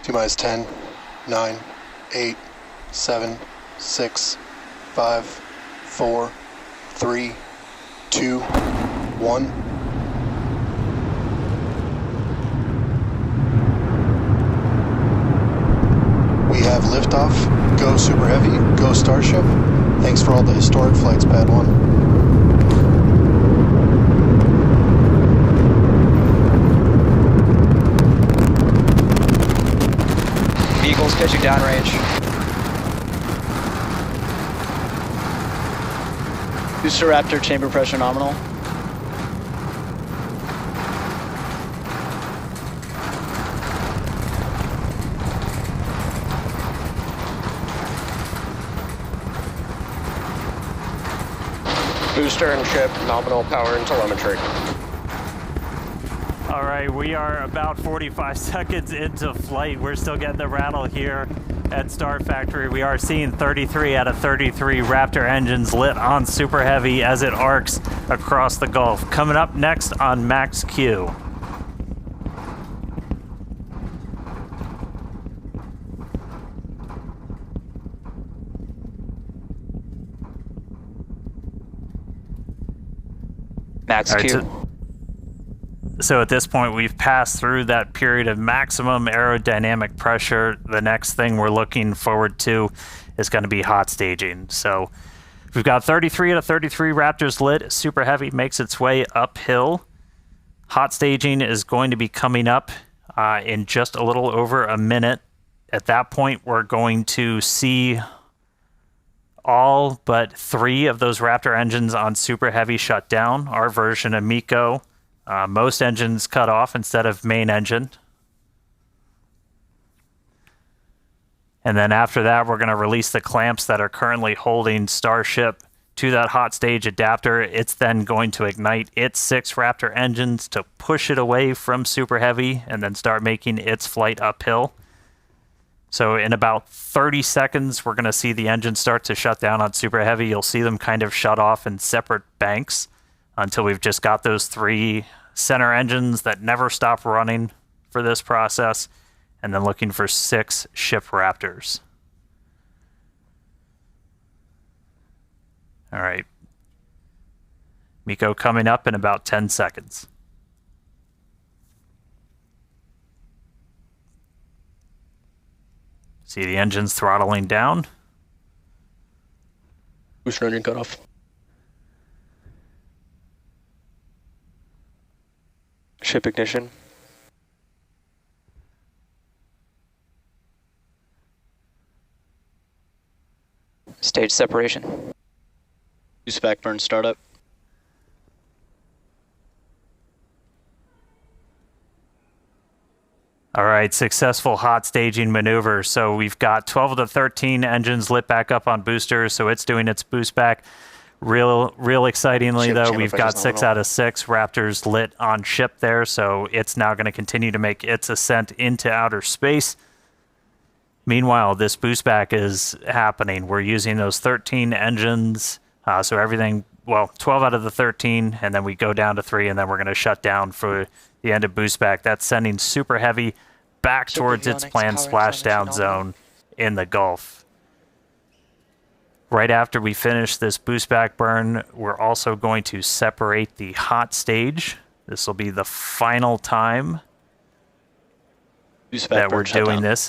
T-minus 10, 9, 8, 7, 6, 5, 4, 3, 2, 1. We have liftoff. Go Super Heavy. Go Starship. Thanks for all the historic flights, Pad 1. Vehicles pitching downrange. Booster Raptor chamber pressure nominal. Booster and ship, nominal power and telemetry. All right, we are about 45 seconds into flight. We're still getting the rattle here at Star Factory. We are seeing 33 out of 33 Raptor engines lit on Super Heavy as it arcs across the Gulf. Coming up next on Max Q. Max Q. So at this point, we've passed through that period of maximum aerodynamic pressure. The next thing we're looking forward to is going to be hot staging. So we've got 33 out of 33 Raptors lit. Super Heavy makes its way uphill. Hot staging is going to be coming up in just a little over a minute. At that point, we're going to see all but 3 of those Raptor engines on Super Heavy shut down. Our version of MECO. Most engines cut off instead of main engine. And then after that, we're going to release the clamps that are currently holding Starship to that hot stage adapter. It's then going to ignite its 6 Raptor engines to push it away from Super Heavy and then start making its flight uphill. So in about 30 seconds, we're going to see the engines start to shut down on Super Heavy. You'll see them kind of shut off in separate banks until we've just got those 3 center engines that never stop running for this process, and then looking for 6 ship Raptors. All right. MECO coming up in about 10 seconds. See the engines throttling down. Booster engine cut off. Ship ignition. Stage separation. Use back burn startup. All right, successful hot staging maneuver. So we've got 12 of the 13 engines lit back up on boosters, so it's doing its boost back. Real excitingly, though, we've got 6 out of 6 Raptors lit on ship there, so it's now going to continue to make its ascent into outer space. Meanwhile, this boost back is happening. We're using those 13 engines, so everything, well, 12 out of the 13, and then we go down to 3, and then we're going to shut down for the end of boost back. That's sending Super Heavy back towards its planned splashdown zone in the Gulf. Right after we finish this boost back burn, we're also going to separate the hot stage. This will be the final time that we're doing this.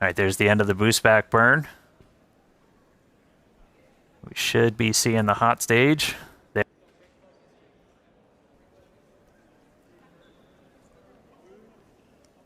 All right, there's the end of the boost back burn. We should be seeing the hot stage. There.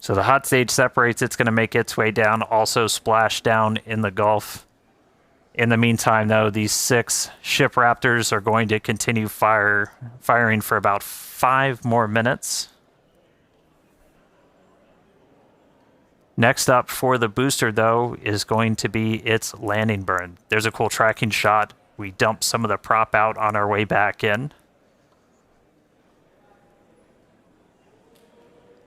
So the hot stage separates. It's going to make its way down, also splash down in the Gulf. In the meantime, though, these 6 ship Raptors are going to continue firing for about 5 more minutes. Next up for the booster, though, is going to be its landing burn. There's a cool tracking shot. We dump some of the prop out on our way back in.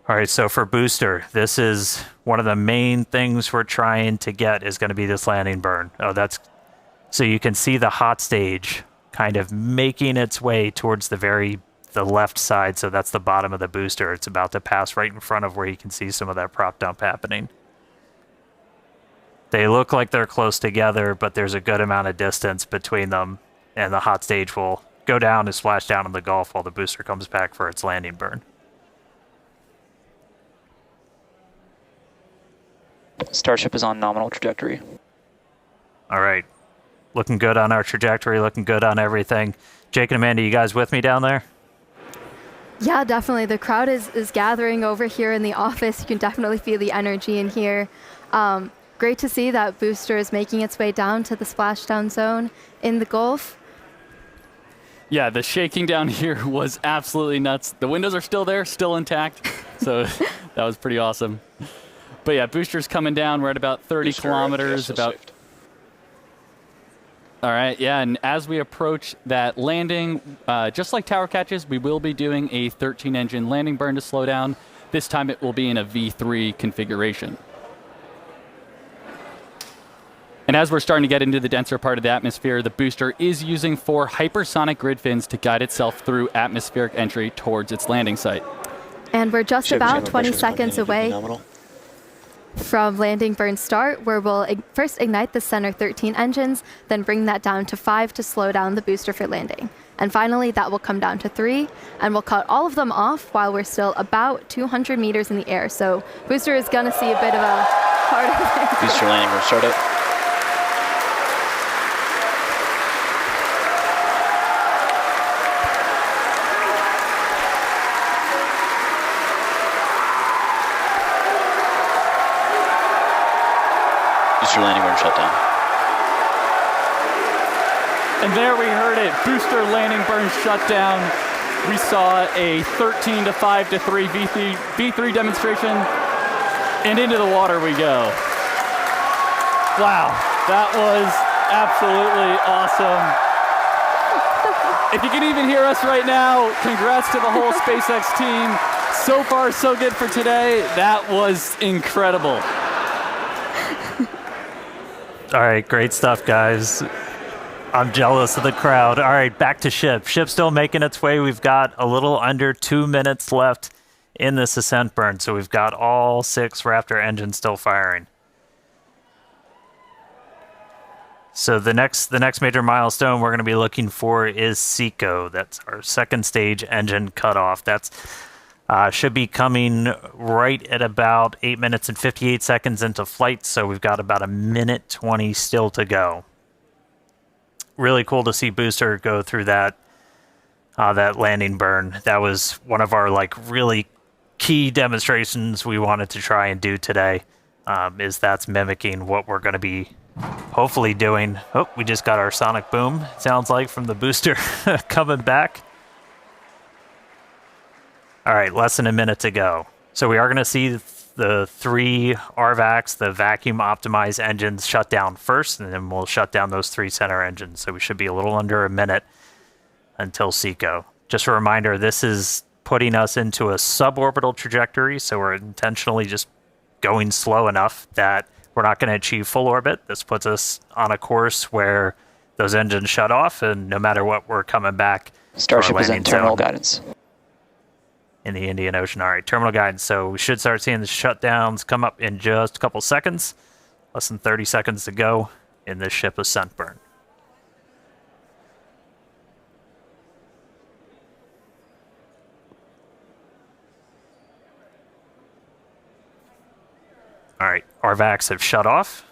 All right, so for booster, this is one of the main things we're trying to get is going to be this landing burn. Oh, that's so you can see the hot stage kind of making its way towards the very the left side, so that's the bottom of the booster. It's about to pass right in front of where you can see some of that prop dump happening. They look like they're close together, but there's a good amount of distance between them, and the hot stage will go down and splash down in the Gulf while the booster comes back for its landing burn. Starship is on nominal trajectory. All right. Looking good on our trajectory, looking good on everything. Jake and Amanda, you guys with me down there? Yeah, definitely. The crowd is gathering over here in the office. You can definitely feel the energy in here. Great to see that booster is making its way down to the splashdown zone in the Gulf. Yeah, the shaking down here was absolutely nuts. The windows are still there, still intact. So that was pretty awesome. But yeah, booster's coming down. We're at about 30 kilometers. All right, yeah, and as we approach that landing, just like tower catches, we will be doing a 13-engine landing burn to slow down. This time it will be in a V3 configuration. And as we're starting to get into the denser part of the atmosphere, the booster is using 4 hypersonic grid fins to guide itself through atmospheric entry towards its landing site. And we're just about 20 seconds away from landing burn start, where we'll first ignite the center 13 engines, then bring that down to 5 to slow down the booster for landing. And finally, that will come down to 3, and we'll cut all of them off while we're still about 200 meters in the air. So booster is going to see a bit of a harder landing. Booster landing burn startup. Booster landing burn shutdown. And there we heard it, booster landing burn shutdown. We saw a 13 to 5 to 3 V3 demonstration, and into the water we go. Wow, that was absolutely awesome. If you can even hear us right now, congrats to the whole SpaceX team. So far, so good for today. That was incredible. All right, great stuff, guys. I'm jealous of the crowd. All right, back to ship. Ship's still making its way. We've got a little under 2 minutes left in this ascent burn, so we've got all 6 Raptor engines still firing. So the next major milestone we're going to be looking for is SECO. That's our second stage engine cutoff. That's should be coming right at about 8 minutes and 58 seconds into flight, so we've got about 1:20 still to go. Really cool to see booster go through that landing burn. That was one of our really key demonstrations we wanted to try and do today. That's mimicking what we're going to be hopefully doing. Oh, we just got our sonic boom, sounds like, from the booster coming back. All right, less than a minute to go. So we are going to see the 3 RVACs, the vacuum optimized engines, shut down first, and then we'll shut down those 3 center engines. So we should be a little under a minute until SECO. Just a reminder, this is putting us into a suborbital trajectory, so we're intentionally just going slow enough that we're not going to achieve full orbit. This puts us on a course where those engines shut off, and no matter what, we're coming back. Starship is in terminal guidance. In the Indian Ocean. All right, terminal guidance. So we should start seeing the shutdowns come up in just a couple seconds. Less than 30 seconds to go in this ship ascent burn. All right, RVACs have shut off.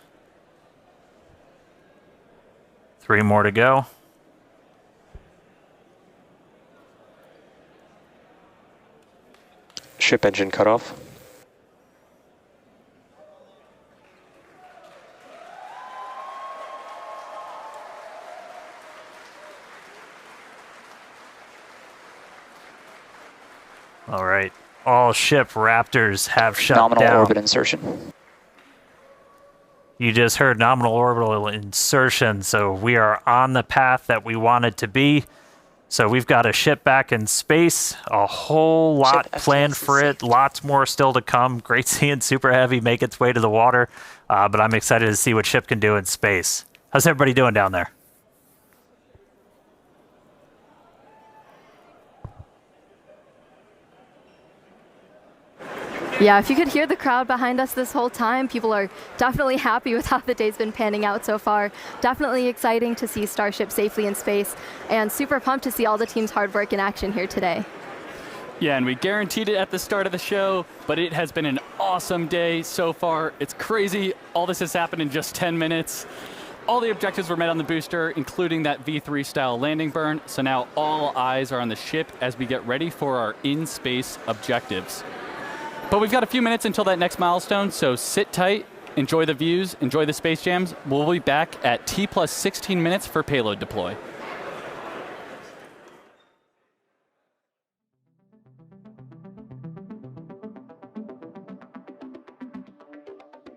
3 more to go. Ship engine cutoff. All right. All ship Raptors have shut down. Nominal orbit insertion. You just heard nominal orbital insertion, so we are on the path that we wanted to be. So we've got a ship back in space, a whole lot planned for it, lots more still to come. Great seeing Super Heavy make its way to the water, but I'm excited to see what ship can do in space. How's everybody doing down there? Yeah, if you could hear the crowd behind us this whole time, people are definitely happy with how the day's been panning out so far. Definitely exciting to see Starship safely in space, and super pumped to see all the team's hard work in action here today. Yeah, and we guaranteed it at the start of the show, but it has been an awesome day so far. It's crazy. All this has happened in just 10 minutes. All the objectives were met on the booster, including that V3 style landing burn. So now all eyes are on the ship as we get ready for our in-space objectives. But we've got a few minutes until that next milestone, so sit tight, enjoy the views, enjoy the space jams. We'll be back at T+16 minutes for payload deploy.